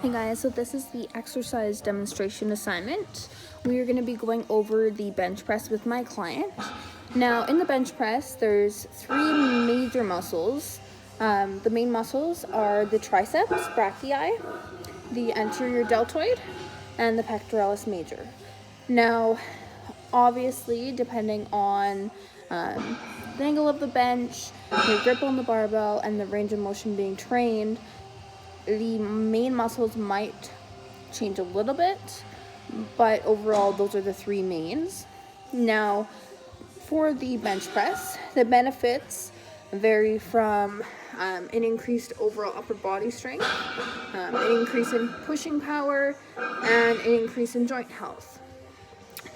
Hey guys, so this is the exercise demonstration assignment. We are going to be going over the bench press with my client. Now in the bench press, there's three major muscles. The main muscles are the triceps brachii, the anterior deltoid, and the pectoralis major. Now, obviously, depending on the angle of the bench, your grip on the barbell, and the range of motion being trained, the main muscles might change a little bit, but overall those are the three mains. Now, for the bench press, the benefits vary from an increased overall upper body strength, an increase in pushing power, and an increase in joint health.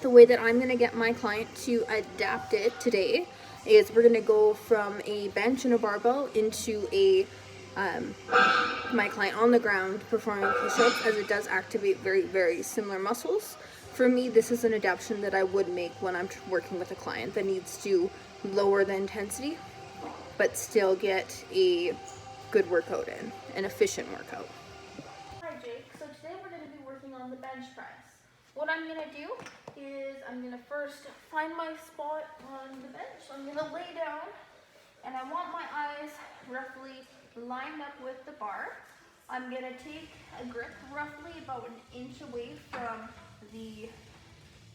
The way that I'm going to get my client to adapt it today is we're going to go from a bench and a barbell into my client on the ground performing push-ups, as it does activate very similar muscles. For me, this is an adaptation that I would make when I'm working with a client that needs to lower the intensity but still get a good workout in, an efficient workout. Hi Jake, so today we're going to be working on the bench press. What I'm going to do is I'm going to first find my spot on the bench. So I'm going to lay down and I want my eyes roughly lined up with the bar. I'm going to take a grip roughly about an inch away from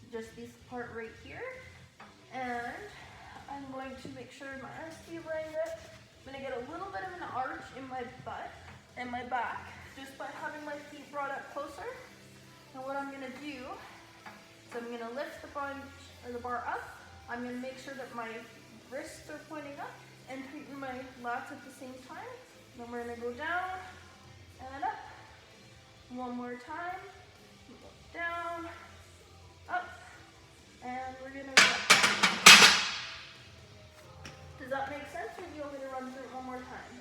just this part right here, and I'm going to make sure my eyes stay lined up. I'm going to get a little bit of an arch in my butt and my back just by having my feet brought up closer. And what I'm going to do is I'm going to lift the bar up. I'm going to make sure that my wrists are pointing up and tighten my lats at the same time. Then we're going to go down and up. One more time. Down, up, and we're going to go. Does that make sense, or do you want me to run through it one more time?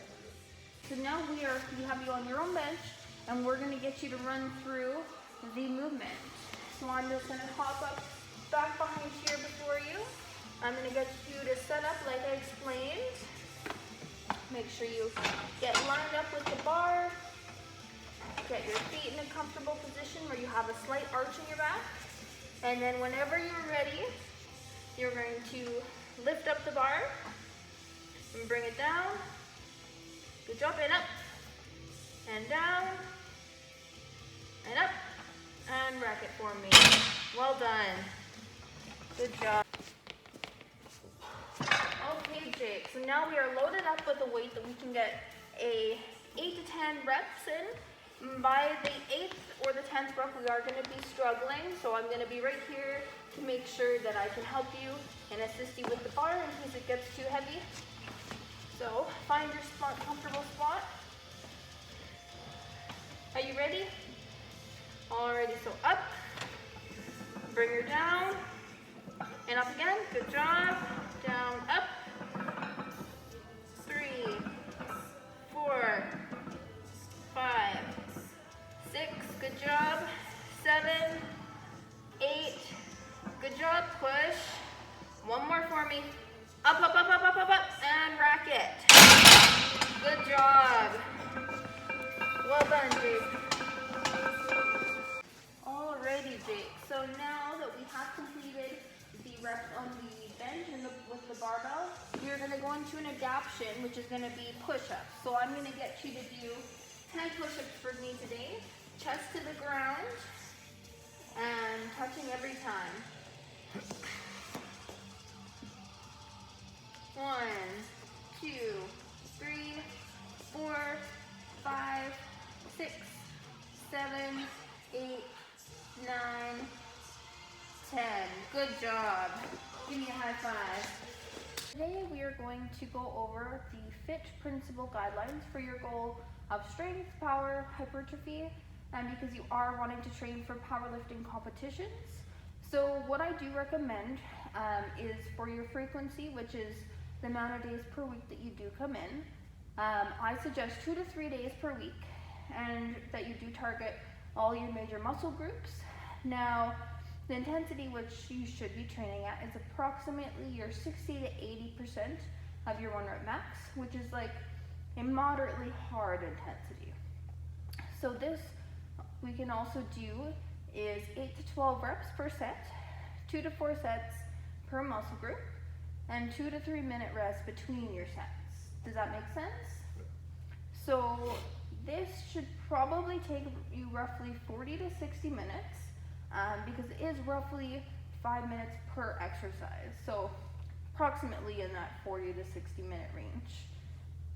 So now we have you on your own bench, and we're going to get you to run through the movement. So I'm just going to hop up back behind here before you. I'm going to get you to set up like I explained. Make sure you get lined up with the bar. Get your feet in a comfortable position where you have a slight arch in your back. And then whenever you're ready, you're going to lift up the bar and bring it down. Good job, and up, and down, and up, and rack it for me. Well done. Good job. Okay, Jake, so now we are loaded up with a weight that we can get 8 to 10 reps in. By the 8th or the 10th rep, we are going to be struggling, so I'm going to be right here to make sure that I can help you and assist you with the bar in case it gets too heavy. So find your spot, comfortable spot. Are you ready? Alrighty, so up, bring her down, and up again. Good job. Down, up. 3, 4, 5, 6, good job. 7, 8, good job. Push. One more for me. Up, up, up, up, up, up, up, and rack it. Good job. Well done, Jake. Alrighty, Jake. So now that we have completed the reps on the bench and with the barbell, we're going to go into an adaption, which is going to be push-ups. So I'm going to get you to do 10 push-ups for me today, chest to the ground, and touching every time. 1, 2, 3, 4, 5, 6, 7, 8, 9, 10. Good job. Give me a high five. Today we are going to go over the FITT principle guidelines for your goal of strength, power, hypertrophy, and because you are wanting to train for powerlifting competitions. So what I do recommend is for your frequency, which is the amount of days per week that you do come in. I suggest 2 to 3 days per week, and that you do target all your major muscle groups. Now, the intensity which you should be training at is approximately your 60 to 80% of your 1 rep max, which is like a moderately hard intensity. So this we can also do is 8 to 12 reps per set, 2 to 4 sets per muscle group, and 2 to 3 minute rest between your sets. Does that make sense? So this should probably take you roughly 40 to 60 minutes because it is roughly 5 minutes per exercise. So approximately in that 40 to 60 minute range.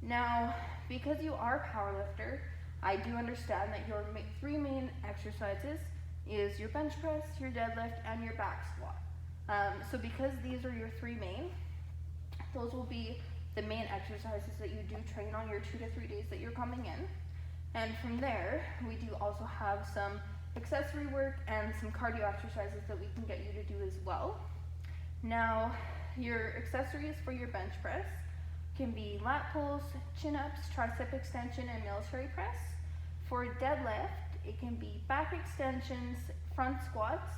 Now, because you are a powerlifter, I do understand that your 3 main exercises is your bench press, your deadlift, and your back squat. So because these are your 3 main, those will be the main exercises that you do train on your 2 to 3 days that you're coming in. And from there, we do also have some accessory work and some cardio exercises that we can get you to do as well. Now, your accessories for your bench press can be lat pulls, chin-ups, tricep extension, and military press. For deadlift, it can be back extensions, front squats.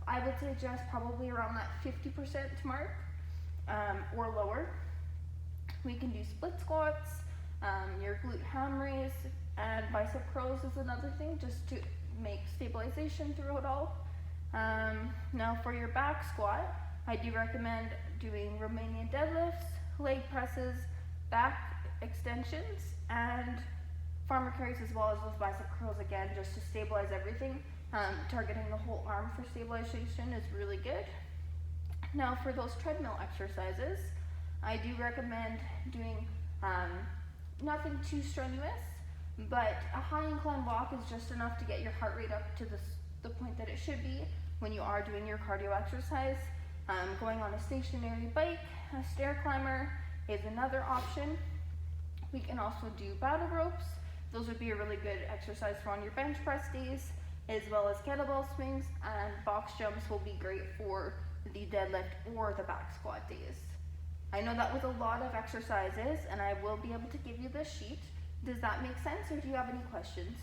I would suggest probably around that 50% mark or lower. We can do split squats, your glute ham raise, and bicep curls is another thing, just to make stabilization through it all. Now for your back squat, I do recommend doing Romanian deadlifts, leg presses, back extensions, and farmer carries, as well as those bicep curls again, just to stabilize everything. Targeting the whole arm for stabilization is really good. Now for those treadmill exercises, I do recommend doing nothing too strenuous, but a high incline walk is just enough to get your heart rate up to the point that it should be when you are doing your cardio exercise. Going on a stationary bike, a stair climber is another option. We can also do battle ropes. Those would be a really good exercise for on your bench press days, as well as kettlebell swings, and box jumps will be great for the deadlift or the back squat days. I know that was a lot of exercises, and I will be able to give you this sheet. Does that make sense, or do you have any questions?